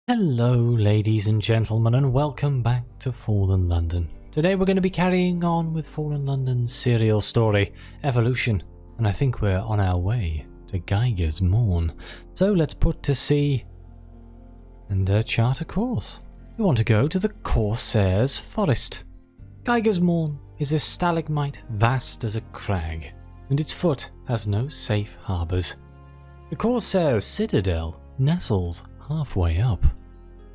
Hello ladies and gentlemen, and welcome back to Fallen London. Today we're going to be carrying on with Fallen London's serial story, Evolution, and I think we're on our way to Geiger's Morn. So let's put to sea and chart a course. We want to go to the Corsair's Forest. Geiger's Morn is a stalagmite vast as a crag, and its foot has no safe harbours. The Corsair's Citadel nestles halfway up.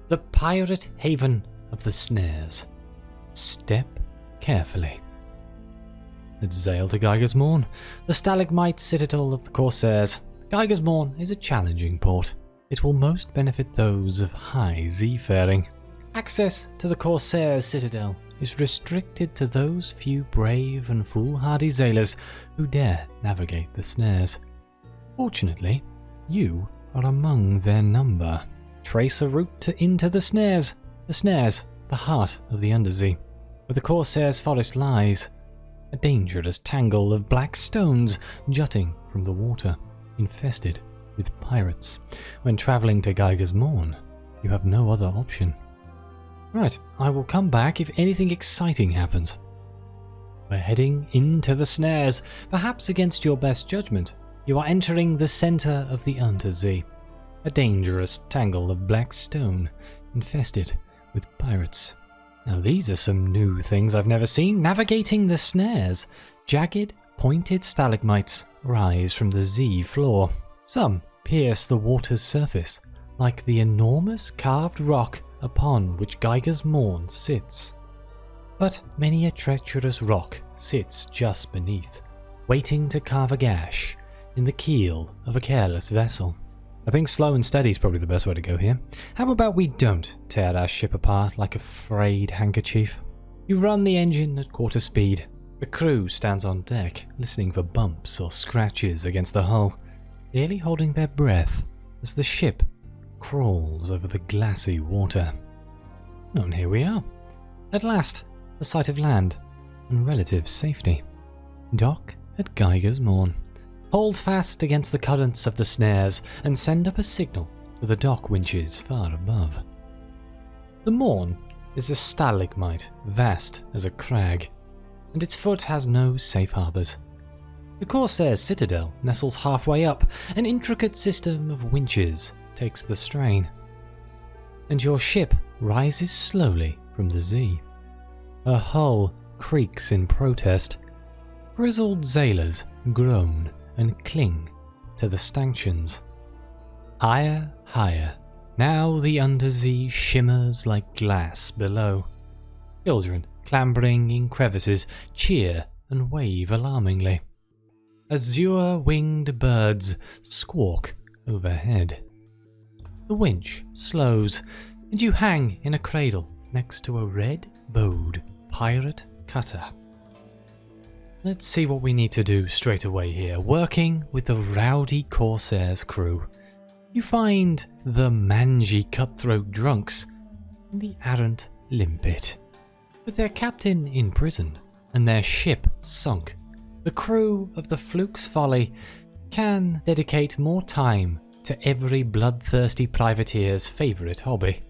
The pirate haven of the snares. Step carefully. Let's sail to Geiger's Morn, the stalagmite citadel of the Corsairs. Geiger's Morn is a challenging port. It will most benefit those of high seafaring. Access to the Corsairs' citadel is restricted to those few brave and foolhardy sailors who dare navigate the snares. Fortunately, you are among their number. Trace a route into the snares. The snares, the heart of the undersea, where the Corsair's forest lies. A dangerous tangle of black stones jutting from the water, infested with pirates. When travelling to Geiger's Morn, you have no other option. Right, I will come back if anything exciting happens. We're heading into the snares, perhaps against your best judgment. You are entering the centre of the undersea. A dangerous tangle of black stone, infested with pirates. Now these are some new things I've never seen. Navigating the snares. Jagged, pointed stalagmites rise from the sea floor. Some pierce the water's surface, like the enormous carved rock upon which Geiger's Morn sits. But many a treacherous rock sits just beneath, waiting to carve a gash in the keel of a careless vessel. I think slow and steady is probably the best way to go here. How about we don't tear our ship apart like a frayed handkerchief? You run the engine at quarter speed. The crew stands on deck, listening for bumps or scratches against the hull, nearly holding their breath as the ship crawls over the glassy water. And here we are. At last, the sight of land and relative safety. Dock at Geiger's Morn. Hold fast against the currents of the snares and send up a signal to the dock winches far above. The Morn is a stalagmite vast as a crag, and its foot has no safe harbours. The Corsair's citadel nestles halfway up. An intricate system of winches takes the strain, and your ship rises slowly from the sea. Her hull creaks in protest. Grizzled sailors groan and cling to the stanchions. Higher, higher. Now the undersea shimmers like glass below. Children clambering in crevices cheer and wave alarmingly. Azure-winged birds squawk overhead. The winch slows, and you hang in a cradle next to a red-bowed pirate cutter. Let's see what we need to do straight away here. Working with the rowdy Corsair's crew, you find the mangy cutthroat drunks and the arrant limpet. With their captain in prison and their ship sunk, the crew of the Fluke's Folly can dedicate more time to every bloodthirsty privateer's favourite hobby: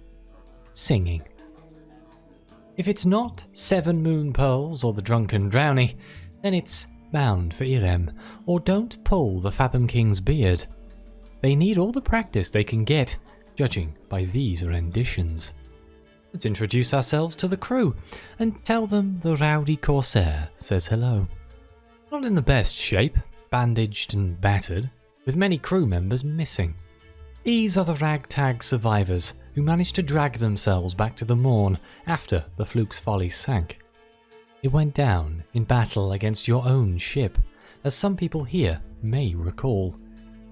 singing. If it's not Seven Moon Pearls or the Drunken Drowny, then it's Bound for Irem, or Don't Pull the Fathom King's Beard. They need all the practice they can get, judging by these renditions. Let's introduce ourselves to the crew, and tell them the rowdy Corsair says hello. Not in the best shape, bandaged and battered, with many crew members missing. These are the ragtag survivors who managed to drag themselves back to the Morn after the Fluke's Folly sank. It went down in battle against your own ship, as some people here may recall,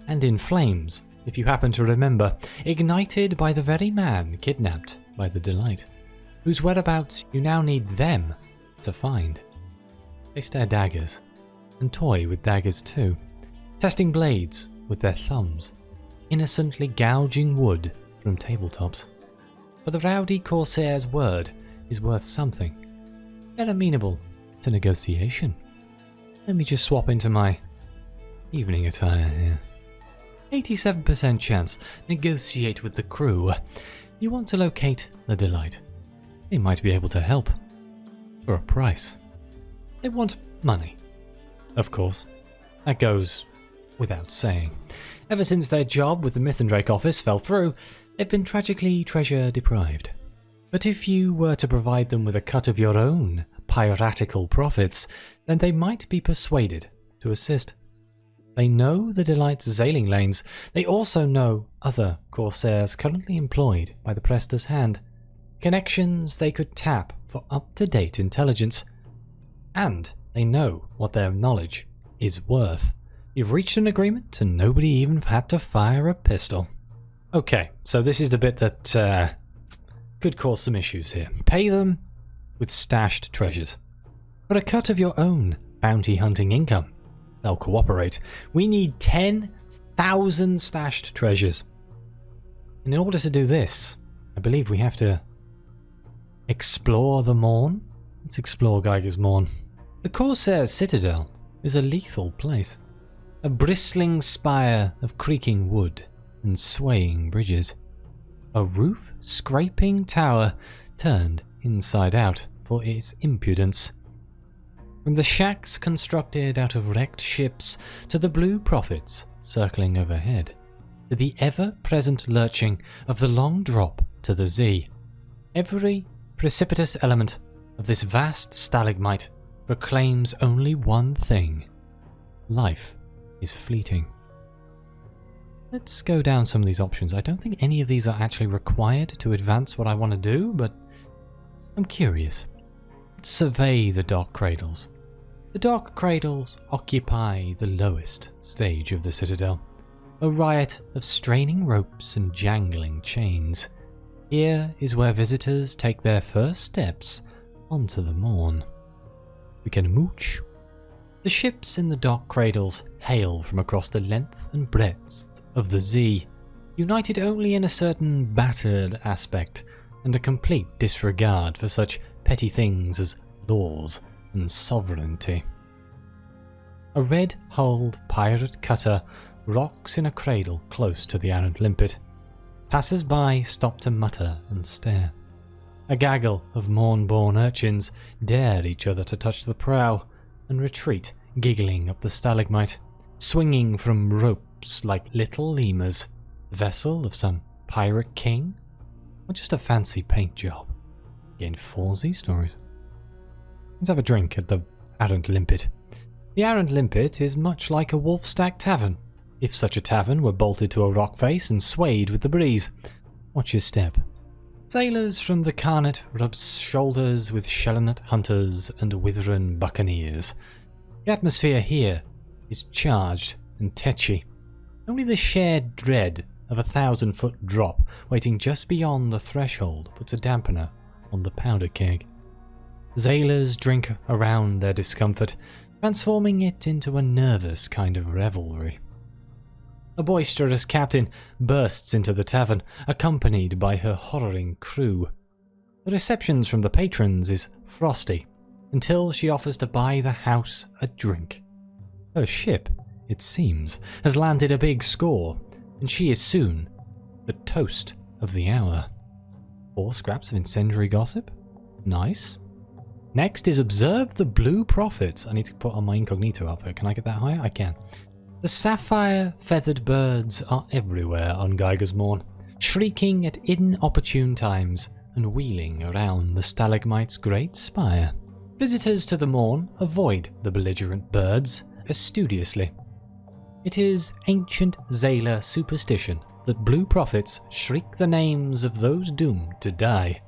and in flames, if you happen to remember, ignited by the very man kidnapped by the Delight, whose whereabouts you now need them to find. They stare daggers, and toy with daggers too, testing blades with their thumbs, innocently gouging wood from tabletops. But the rowdy Corsair's word is worth something. They're amenable to negotiation. Let me just swap into my evening attire here. 87% chance. Negotiate with the crew. You want to locate the Delight. They might be able to help. For a price. They want money. Of course. That goes without saying. Ever since their job with the Mythendrake office fell through, they've been tragically treasure deprived. But if you were to provide them with a cut of your own piratical profits, then they might be persuaded to assist. They know the Delight's sailing lanes. They also know other corsairs currently employed by the Prester's Hand. Connections they could tap for up-to-date intelligence. And they know what their knowledge is worth. You've reached an agreement and nobody even had to fire a pistol. Okay, so this is the bit that could cause some issues here. Pay them with stashed treasures. For a cut of your own bounty hunting income. They'll cooperate. We need 10,000 stashed treasures. And in order to do this, I believe we have to explore the Morn. Let's explore Geiger's Morn. The Corsair's Citadel is a lethal place. A bristling spire of creaking wood and swaying bridges. A roof-scraping tower turned inside out for its impudence. From the shacks constructed out of wrecked ships to the blue prophets circling overhead, to the ever-present lurching of the long drop to the Z, every precipitous element of this vast stalagmite proclaims only one thing. Life is fleeting. Let's go down some of these options. I don't think any of these are actually required to advance what I want to do, but I'm curious. Let's survey the dock cradles. The dock cradles occupy the lowest stage of the Citadel, a riot of straining ropes and jangling chains. Here is where visitors take their first steps onto the Morn. We can mooch. The ships in the dock cradles hail from across the length and breadth of the Z, united only in a certain battered aspect and a complete disregard for such petty things as laws and sovereignty. A red-hulled pirate cutter rocks in a cradle close to the errant limpet. Passers-by stop to mutter and stare. A gaggle of morn-born urchins dare each other to touch the prow and retreat, giggling up the stalagmite, swinging from ropes like little lemurs. The vessel of some pirate king? Or just a fancy paint job? Again, 4Z stories. Let's have a drink at the Errant Limpet. The Errant Limpet is much like a Wolfstack tavern, if such a tavern were bolted to a rock face and swayed with the breeze. Watch your step. Sailors from the Carnet rub shoulders with Shellinut hunters and Witheran buccaneers. The atmosphere here is charged and tetchy. Only the shared dread of a 1,000-foot drop waiting just beyond the threshold puts a dampener on the powder keg. Sailors drink around their discomfort, transforming it into a nervous kind of revelry. A boisterous captain bursts into the tavern, accompanied by her horroring crew. The reception from the patrons is frosty, until she offers to buy the house a drink. Her ship, it seems, has landed a big score, and she is soon the toast of the hour. 4 scraps of incendiary gossip? Nice. Next is observe the blue prophets. I need to put on my incognito outfit. Can I get that higher? I can. The sapphire-feathered birds are everywhere on Geiger's Morn, shrieking at inopportune times and wheeling around the stalagmite's great spire. Visitors to the Morn avoid the belligerent birds studiously. It is ancient Zayla superstition that blue prophets shriek the names of those doomed to die,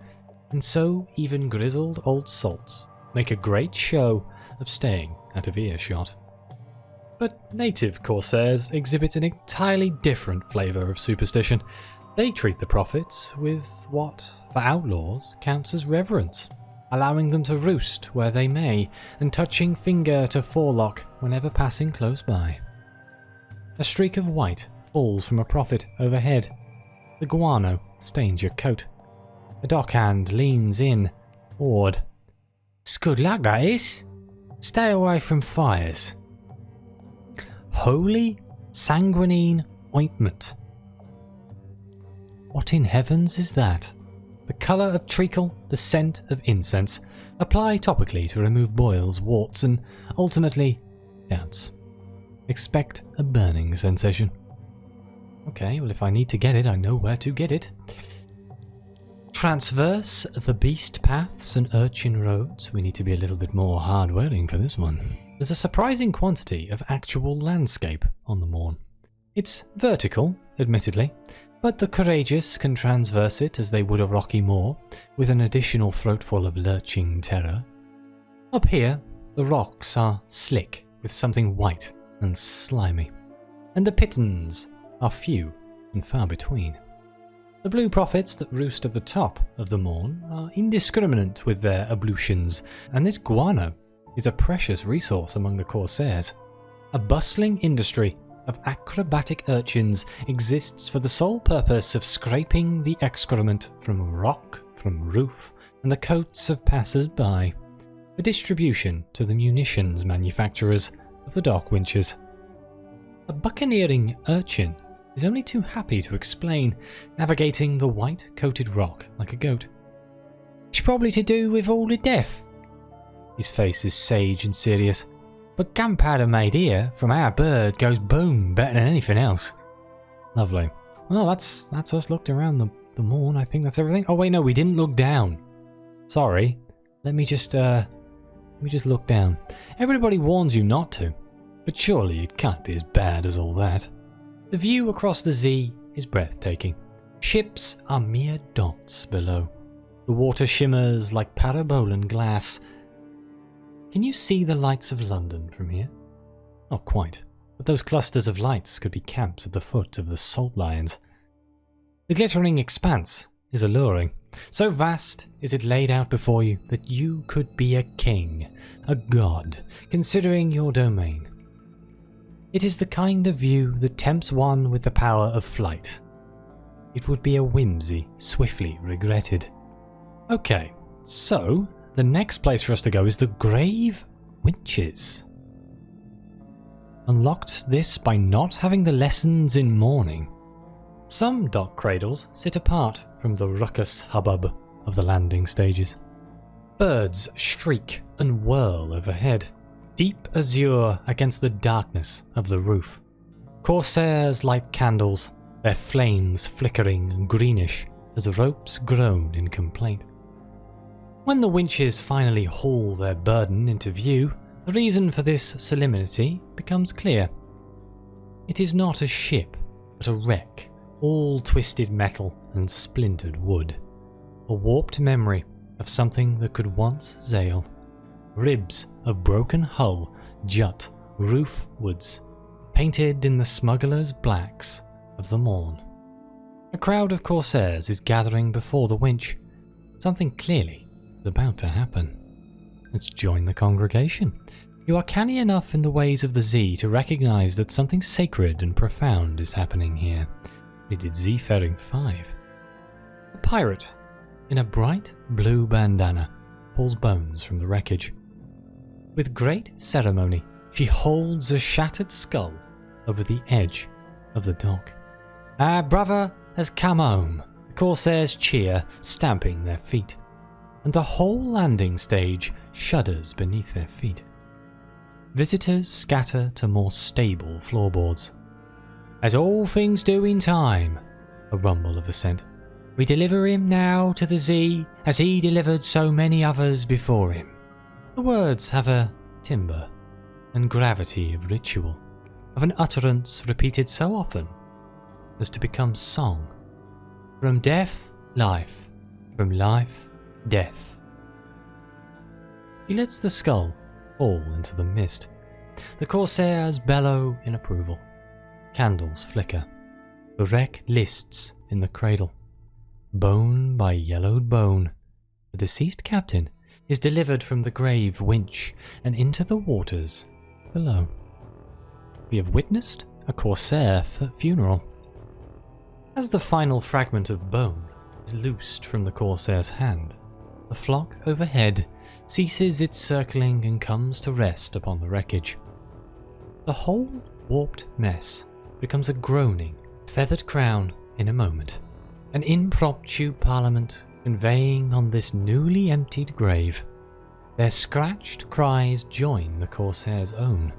and so even grizzled old salts make a great show of staying out of earshot. But native corsairs exhibit an entirely different flavour of superstition. They treat the prophets with what, for outlaws, counts as reverence, allowing them to roost where they may, and touching finger to forelock whenever passing close by. A streak of white falls from a prophet overhead. The guano stains your coat. A dockhand leans in, awed. "It's good luck, that is. Stay away from fires." Holy sanguinine ointment. What in heavens is that? The colour of treacle, the scent of incense. Apply topically to remove boils, warts, and ultimately doubts. Expect a burning sensation. Okay, well if I need to get it, I know where to get it. Transverse the beast paths and urchin roads. We need to be a little bit more hard-wearing for this one. There's a surprising quantity of actual landscape on the Mourne. It's vertical, admittedly, but the courageous can transverse it as they would a rocky moor, with an additional throatful of lurching terror. Up here, the rocks are slick with something white and slimy, and the pittons are few and far between. The blue prophets that roost at the top of the Mourne are indiscriminate with their ablutions, and this guano is a precious resource among the corsairs. A bustling industry of acrobatic urchins exists for the sole purpose of scraping the excrement from rock, from roof, and the coats of passers-by, for distribution to the munitions manufacturers of the dock winches. A buccaneering urchin is only too happy to explain, navigating the white-coated rock like a goat. It's probably to do with all the death. His face is sage and serious. But gunpowder made here from our bird goes boom better than anything else. Lovely. Well, that's us looked around the Mourne. I think that's everything. Oh wait, no, we didn't look down. Sorry. Let me just look down. Everybody warns you not to, but surely it can't be as bad as all that. The view across the Zee is breathtaking. Ships are mere dots below. The water shimmers like parabolan glass. Can you see the lights of London from here? Not quite, but those clusters of lights could be camps at the foot of the Salt Lions. The glittering expanse is alluring. So vast is it laid out before you that you could be a king, a god, considering your domain. It is the kind of view that tempts one with the power of flight. It would be a whimsy swiftly regretted. Okay, so the next place for us to go is the Grave Winches. Unlocked this by not having the lessons in mourning. Some dock cradles sit apart from the ruckus hubbub of the landing stages. Birds shriek and whirl overhead, deep azure against the darkness of the roof. Corsairs light candles, their flames flickering greenish as ropes groan in complaint. When the winches finally haul their burden into view, the reason for this solemnity becomes clear. It is not a ship, but a wreck, all twisted metal and splintered wood. A warped memory of something that could once sail. Ribs of broken hull jut roofwards, painted in the smuggler's blacks of the morn. A crowd of corsairs is gathering before the winch. Something clearly is about to happen. Let's join the congregation. You are canny enough in the ways of the Zee to recognise that something sacred and profound is happening here. Rated Seafaring 5. A pirate in a bright blue bandana pulls bones from the wreckage. With great ceremony, she holds a shattered skull over the edge of the dock. Our brother has come home. The corsairs cheer, stamping their feet, and the whole landing stage shudders beneath their feet. Visitors scatter to more stable floorboards. As all things do in time, a rumble of assent. We deliver him now to the Zee as he delivered so many others before him. The words have a timbre and gravity of ritual, of an utterance repeated so often as to become song. From death, life. From life, death. He lets the skull fall into the mist. The corsairs bellow in approval. Candles flicker. The wreck lists in the cradle. Bone by yellowed bone, the deceased captain is delivered from the grave winch and into the waters below. We have witnessed a corsair funeral. As the final fragment of bone is loosed from the corsair's hand, the flock overhead ceases its circling and comes to rest upon the wreckage. The whole warped mess becomes a groaning, feathered crown in a moment, An impromptu parliament conveying on this newly emptied grave. Their scratched cries join the Corsair's own,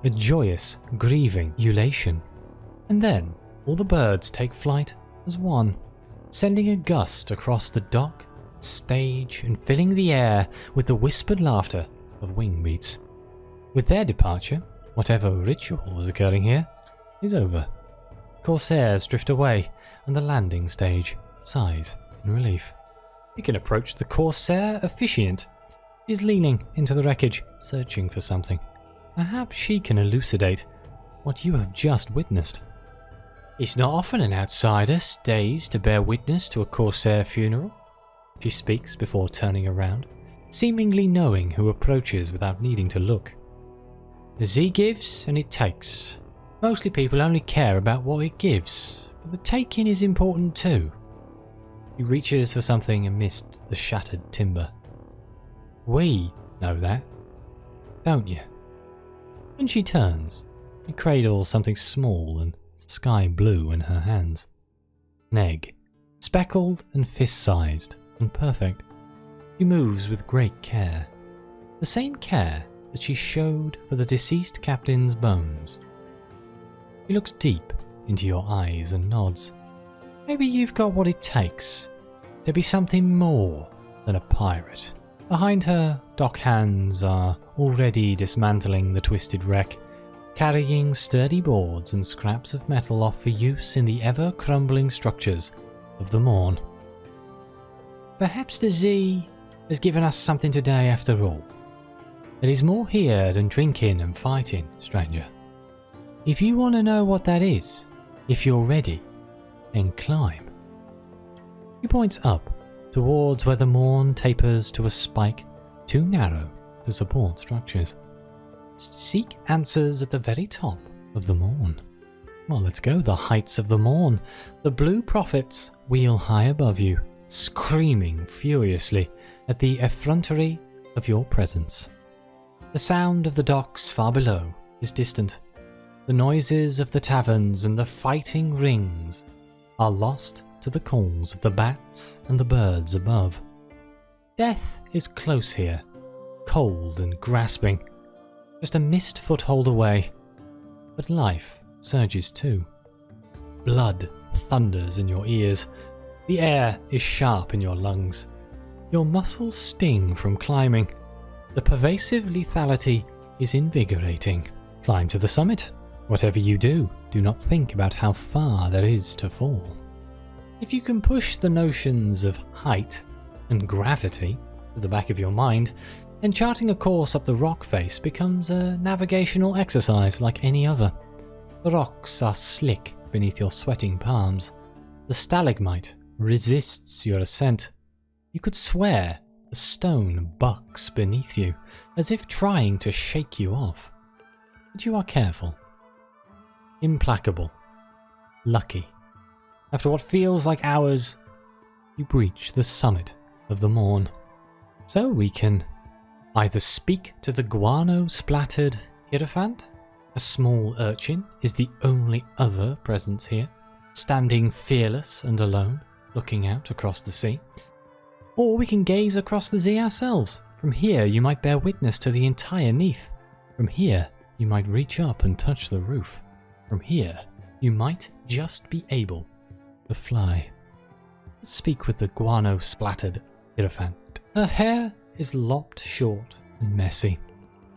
a joyous, grieving ululation. And then all the birds take flight as one, sending a gust across the dock, stage, and filling the air with the whispered laughter of wing beats. With their departure, whatever ritual was occurring here is over. Corsairs drift away, and the landing stage sighs in relief. You can approach the Corsair officiant. Is leaning into the wreckage, searching for something. Perhaps she can elucidate what you have just witnessed. It's not often an outsider stays to bear witness to a Corsair funeral, she speaks before turning around, seemingly knowing who approaches without needing to look. The Z gives and it takes. Mostly people only care about what it gives, but the taking is important too. He reaches for something amidst the shattered timber. We know that, don't you? When she turns, he cradles something small and sky blue in her hands. An egg, speckled and fist-sized and perfect. She moves with great care. The same care that she showed for the deceased captain's bones. She looks deep into your eyes and nods. Maybe you've got what it takes to be something more than a pirate. Behind her, dock hands are already dismantling the twisted wreck, carrying sturdy boards and scraps of metal off for use in the ever-crumbling structures of the morn. Perhaps the Z has given us something today after all. There is more here than drinking and fighting, stranger. If you want to know what that is, if you're ready, then climb. He points up, towards where the morn tapers to a spike too narrow to support structures. Seek answers at the very top of the morn. Well, let's go. The heights of the morn. The blue prophets wheel high above you, screaming furiously at the effrontery of your presence. The sound of the docks far below is distant. The noises of the taverns and the fighting rings are lost to the calls of the bats and the birds above. Death is close here, cold and grasping, just a missed foothold away. But life surges too. Blood thunders in your ears. The air is sharp in your lungs. Your muscles sting from climbing. The pervasive lethality is invigorating. Climb to the summit. Whatever you do, do not think about how far there is to fall. If you can push the notions of height and gravity to the back of your mind, then charting a course up the rock face becomes a navigational exercise like any other. The rocks are slick beneath your sweating palms. The stalagmite resists your ascent. You could swear the stone bucks beneath you, as if trying to shake you off. But you are careful. Implacable. Lucky. After what feels like hours, you reach the summit of the morn. So we can either speak to the guano-splattered hierophant. A small urchin is the only other presence here, standing fearless and alone, looking out across the sea. Or we can gaze across the sea ourselves. From here you might bear witness to the entire Neath. From here you might reach up and touch the roof. From here you might just be able to fly. Let's speak with the guano-splattered hierophant. Her hair is lopped short and messy.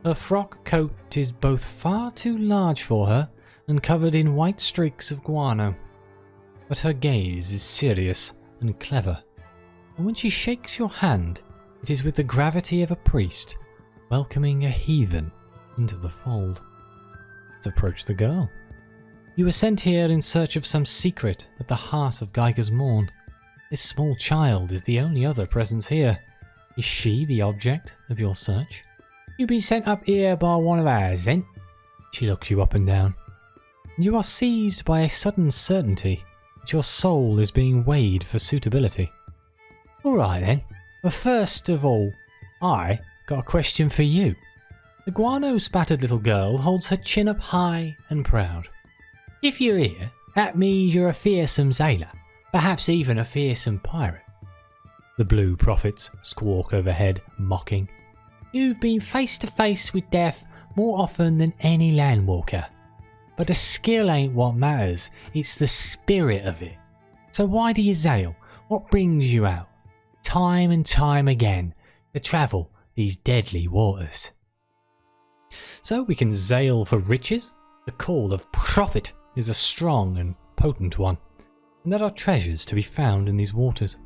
Her frock coat is both far too large for her and covered in white streaks of guano. But her gaze is serious and clever, and when she shakes your hand, it is with the gravity of a priest welcoming a heathen into the fold. Let's approach the girl. You were sent here in search of some secret at the heart of Geiger's Morn. This small child is the only other presence here. Is she the object of your search? You've been sent up here by one of ours, then? She looks you up and down. You are seized by a sudden certainty that your soul is being weighed for suitability. Alright then, but first of all, I got a question for you. The guano-spattered little girl holds her chin up high and proud. If you're here, that means you're a fearsome sailor. Perhaps even a fearsome pirate. The blue prophets squawk overhead, mocking. You've been face to face with death more often than any landwalker. But the skill ain't what matters, it's the spirit of it. So why do you sail? What brings you out, time and time again, to travel these deadly waters? So we can sail for riches. The call of profit is a strong and potent one, and there are treasures to be found in these waters.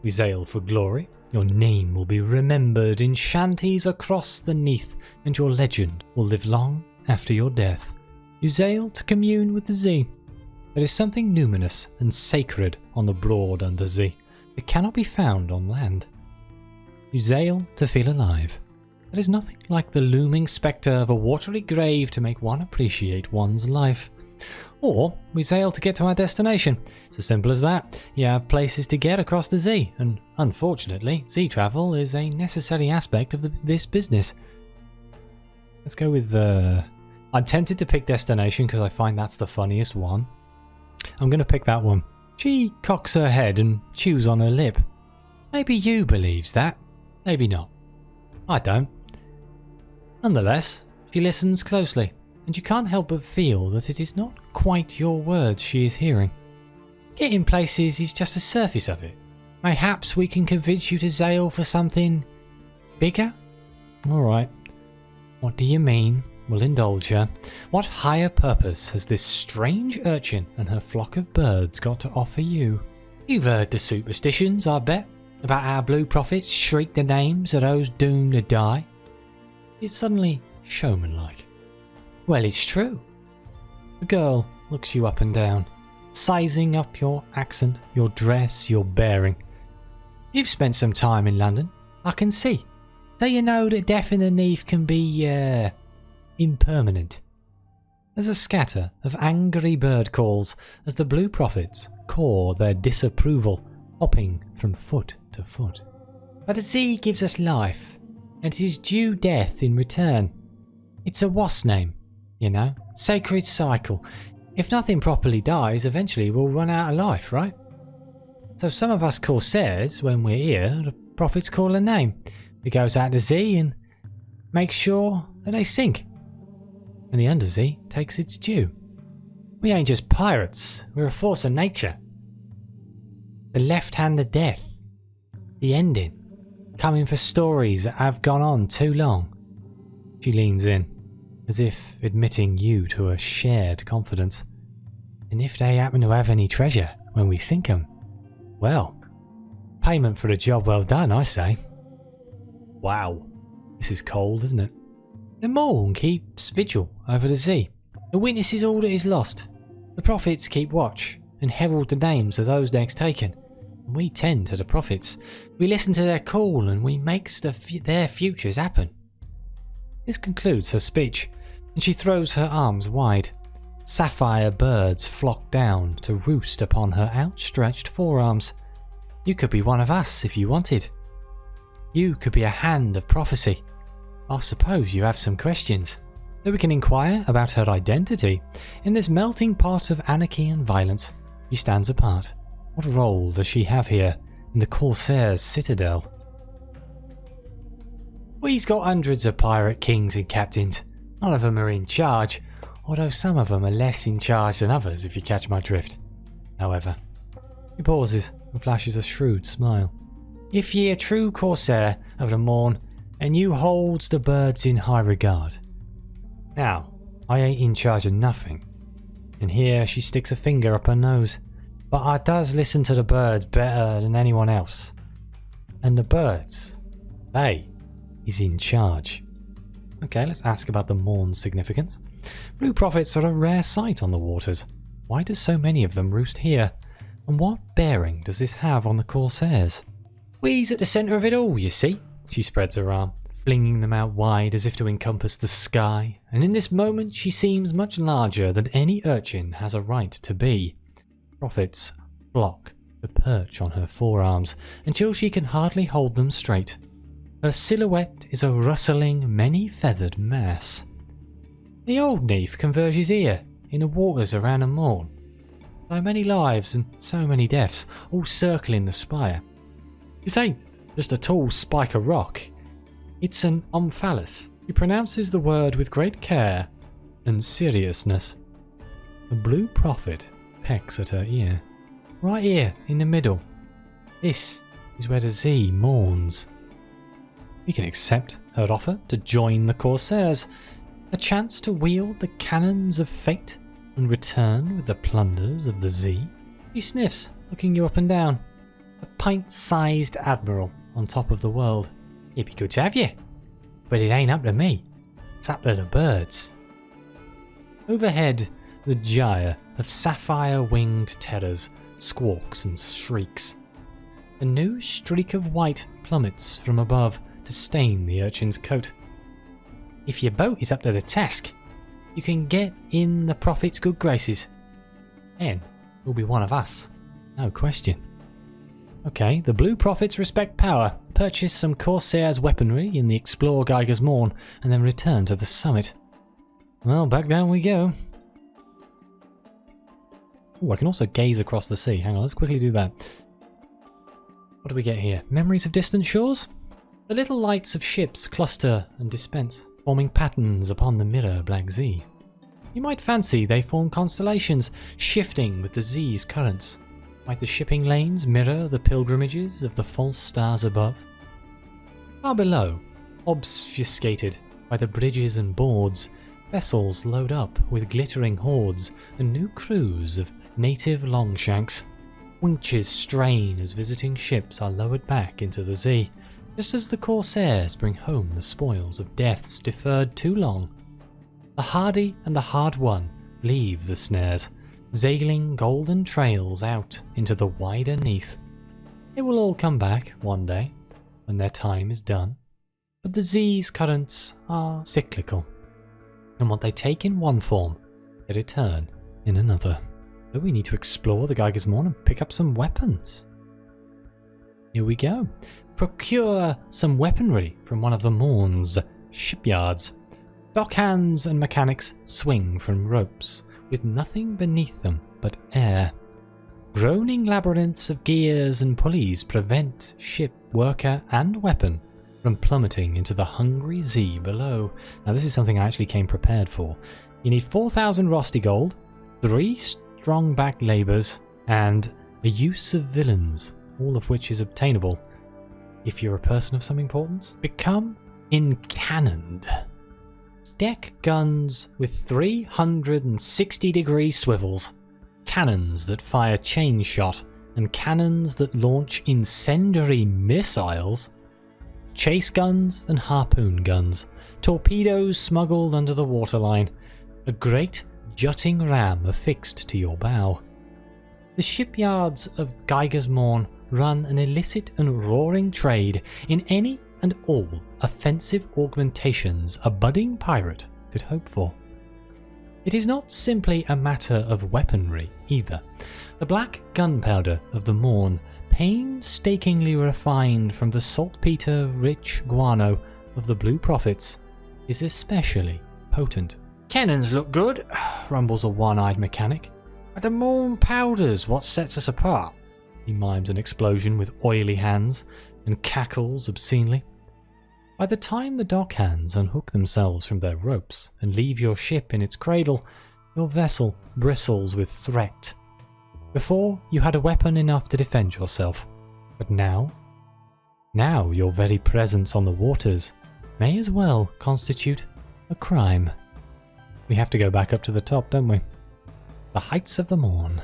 We sail for glory. Your name will be remembered in shanties across the Neath, and your legend will live long after your death. You sail to commune with the sea. There is something numinous and sacred on the broad undersea that cannot be found on land. You sail to feel alive. There is nothing like the looming spectre of a watery grave to make one appreciate one's life. Or we sail to get to our destination. It's as simple as that. You have places to get across the sea, and unfortunately, sea travel is a necessary aspect of this business. Let's go with I'm tempted to pick destination because I find that's the funniest one. I'm going to pick that one. She cocks her head and chews on her lip. Maybe you believes that. Maybe not. I don't. Nonetheless, she listens closely, and you can't help but feel that it is not quite your words she is hearing. Getting places is just the surface of it. Mayhaps we can convince you to sail for something bigger? Alright. What do you mean? We'll indulge her. What higher purpose has this strange urchin and her flock of birds got to offer you? You've heard the superstitions, I bet, about how blue prophets shriek the names of those doomed to die. It's suddenly showmanlike. Well, it's true. The girl looks you up and down, sizing up your accent, your dress, your bearing. You've spent some time in London, I can see. So you know that death in the Neath can be, impermanent. There's a scatter of angry bird calls as the blue prophets caw their disapproval, hopping from foot to foot. But the sea gives us life, and it is due death in return. It's a wasp name, you know, sacred cycle. If nothing properly dies, eventually we'll run out of life, right? So some of us corsairs, when we're here, the prophets call a name. We goes out to sea and make sure that they sink. And the undersea takes its due. We ain't just pirates, we're a force of nature. The left hand of death. The ending. Coming for stories that have gone on too long. She leans in, as if admitting you to a shared confidence. And if they happen to have any treasure when we sink 'em, well, payment for a job well done, I say. Wow, this is cold, isn't it? The moon keeps vigil over the sea. It witnesses all that is lost. The prophets keep watch and herald the names of those next taken. And we tend to the prophets. We listen to their call and we make their futures happen. This concludes her speech, and she throws her arms wide. Sapphire birds flock down to roost upon her outstretched forearms. You could be one of us if you wanted. You could be a hand of prophecy. I suppose you have some questions. So we can inquire about her identity. In this melting pot of anarchy and violence, she stands apart. What role does she have here in the Corsair's citadel? We've got hundreds of pirate kings and captains. None of them are in charge, although some of them are less in charge than others, if you catch my drift. However, he pauses and flashes a shrewd smile. If ye a true Corsair of the morn, and you holds the birds in high regard. Now, I ain't in charge of nothing. And here she sticks a finger up her nose. But I does listen to the birds better than anyone else. And the birds, they is in charge. Okay, let's ask about the morn's significance. Blue prophets are a rare sight on the waters. Why do so many of them roost here? And what bearing does this have on the Corsairs? We's at the centre of it all, you see. She spreads her arm, flinging them out wide as if to encompass the sky, and in this moment she seems much larger than any urchin has a right to be. Prophets flock to perch on her forearms until she can hardly hold them straight. Her silhouette is a rustling, many-feathered mass. The old Neath converges here, in the waters around the morn. So many lives and so many deaths, all circling the spire. This ain't just a tall spike of rock. It's an omphalos. He pronounces the word with great care and seriousness. The blue prophet pecks at her ear. Right here, in the middle. This is where the Z mourns. We can accept her offer to join the Corsairs. A chance to wield the cannons of fate and return with the plunders of the Z. She sniffs, looking you up and down. A pint-sized admiral on top of the world. It'd be good to have you. But it ain't up to me. It's up to the birds. Overhead, the gyre of sapphire-winged terrors squawks and shrieks. A new streak of white plummets from above to stain the urchin's coat. If your boat is up to the task, you can get in the prophet's good graces. And you'll be one of us. No question. Okay, the blue prophets respect power, purchase some Corsair's weaponry in the Explore Geiger's Morn, and then return to the summit. Well, back down we go. Oh, I can also gaze across the sea. Hang on, let's quickly do that. What do we get here? Memories of distant shores? The little lights of ships cluster and dispense, forming patterns upon the mirror black Z. You might fancy they form constellations, shifting with the Z's currents. Might the shipping lanes mirror the pilgrimages of the false stars above? Far below, obfuscated by the bridges and boards, vessels load up with glittering hordes and new crews of native longshanks. Winches strain as visiting ships are lowered back into the Z, just as the Corsairs bring home the spoils of deaths deferred too long. The hardy and the hard-won leave the snares, zailing golden trails out into the wider neath. It will all come back one day, when their time is done. But the Z's currents are cyclical, and what they take in one form, they return in another. So we need to explore the Geiger's Morn and pick up some weapons. Here we go. Procure some weaponry from one of the Morn's shipyards. Dockhands and mechanics swing from ropes, with nothing beneath them but air. Groaning labyrinths of gears and pulleys prevent ship, worker and weapon from plummeting into the hungry Z below. Now this is something I actually came prepared for. You need 4,000 Rosti gold, 3 strong back labours, and a use of villains, all of which is obtainable if you're a person of some importance. Become encannoned. Deck guns with 360-degree swivels, cannons that fire chain shot, and cannons that launch incendiary missiles, chase guns and harpoon guns, torpedoes smuggled under the waterline, a great jutting ram affixed to your bow. The shipyards of Geiger's Morn run an illicit and roaring trade in any and all offensive augmentations a budding pirate could hope for. It is not simply a matter of weaponry either. The black gunpowder of the Morn, painstakingly refined from the saltpeter-rich guano of the Blue Prophets, is especially potent. "Cannons look good," rumbles a one-eyed mechanic. "But the Morn powder's what sets us apart." He mimes an explosion with oily hands and cackles obscenely. By the time the dockhands unhook themselves from their ropes and leave your ship in its cradle, your vessel bristles with threat. Before, you had a weapon enough to defend yourself, but now your very presence on the waters may as well constitute a crime. We have to go back up to the top, don't we? The heights of the Morn.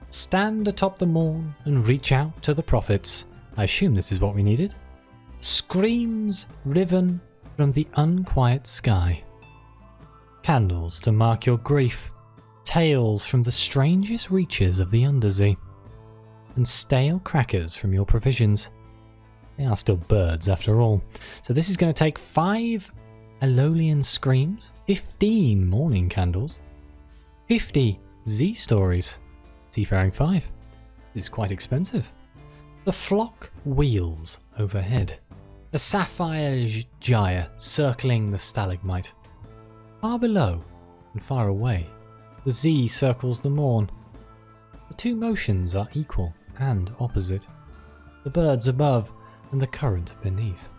Stand atop the Morn and reach out to the prophets. I assume this is what we needed. Screams riven from the unquiet sky. Candles to mark your grief. Tales from the strangest reaches of the Undersea. And stale crackers from your provisions. They are still birds after all. So this is going to take 5 Alolian screams, 15 morning candles, 50 Z stories, seafaring 5. This is quite expensive. The flock wheels overhead. A sapphire gyre circling the stalagmite. Far below and far away, the Z circles the Morn. The two motions are equal and opposite. The birds above and the current beneath.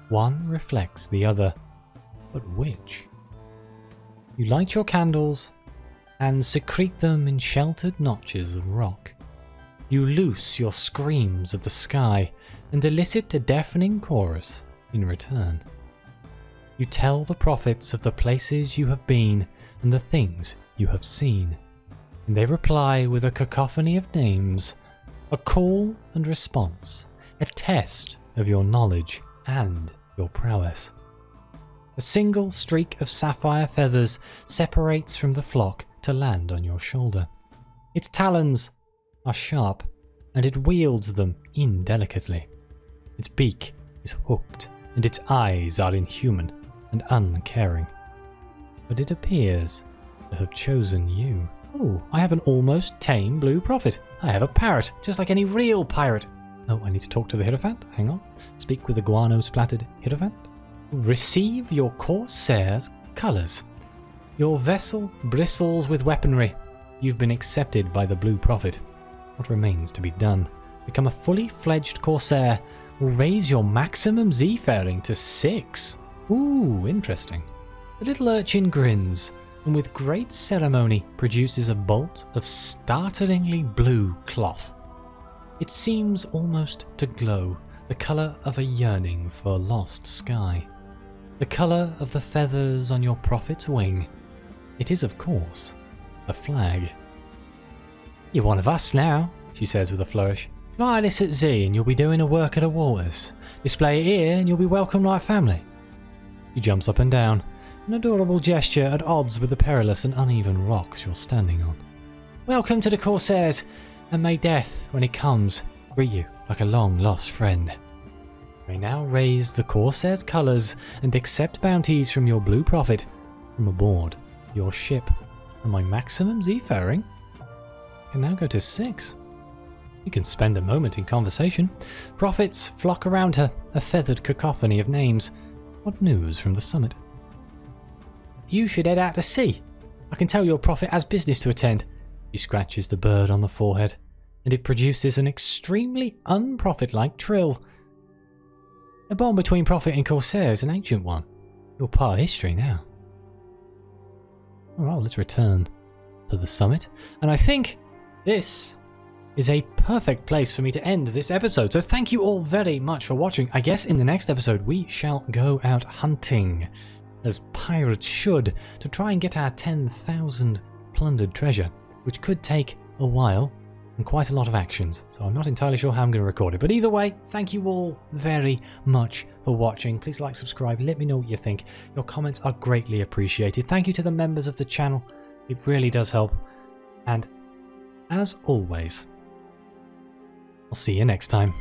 One reflects the other, but which? You light your candles and secrete them in sheltered notches of rock. You loose your screams of the sky and elicit a deafening chorus in return. You tell the prophets of the places you have been and the things you have seen, and they reply with a cacophony of names, a call and response, a test of your knowledge and your prowess. A single streak of sapphire feathers separates from the flock to land on your shoulder. Its talons are sharp, and it wields them indelicately. Its beak is hooked, and its eyes are inhuman and uncaring. But it appears to have chosen you. Oh, I have an almost tame blue prophet. I have a parrot, just like any real pirate. Oh, I need to talk to the Hierophant. Hang on. Speak with the guano-splattered Hierophant. Receive your Corsair's colours. Your vessel bristles with weaponry. You've been accepted by the Blue Prophet. What remains to be done? Become a fully fledged Corsair, or raise your maximum Z-faring to 6. Ooh, interesting. The little urchin grins, and with great ceremony produces a bolt of startlingly blue cloth. It seems almost to glow, the colour of a yearning for lost sky. The colour of the feathers on your prophet's wing. It is, of course, a flag. You're one of us now, she says with a flourish. Fly this at Z and you'll be doing a work of the waters. Display it here and you'll be welcome like family. She jumps up and down, an adorable gesture at odds with the perilous and uneven rocks you're standing on. Welcome to the Corsairs, and may death, when it comes, greet you like a long-lost friend. You may now raise the Corsair's colours and accept bounties from your Blue Prophet from aboard your ship. And my maximum Z-faring can now go to 6. You can spend a moment in conversation. Prophets flock around her, a feathered cacophony of names. What news from the summit? You should head out to sea. I can tell your prophet has business to attend. She scratches the bird on the forehead, and it produces an extremely unprophet-like trill. A bond between prophet and corsair is an ancient one. You're part of history now. Alright, let's return to the summit. And I think this is a perfect place for me to end this episode. So thank you all very much for watching. I guess in the next episode we shall go out hunting, as pirates should, to try and get our 10,000 plundered treasure, which could take a while and quite a lot of actions. So I'm not entirely sure how I'm going to record it. But either way, thank you all very much for watching. Please like, subscribe, let me know what you think. Your comments are greatly appreciated. Thank you to the members of the channel. It really does help. And as always, I'll see you next time.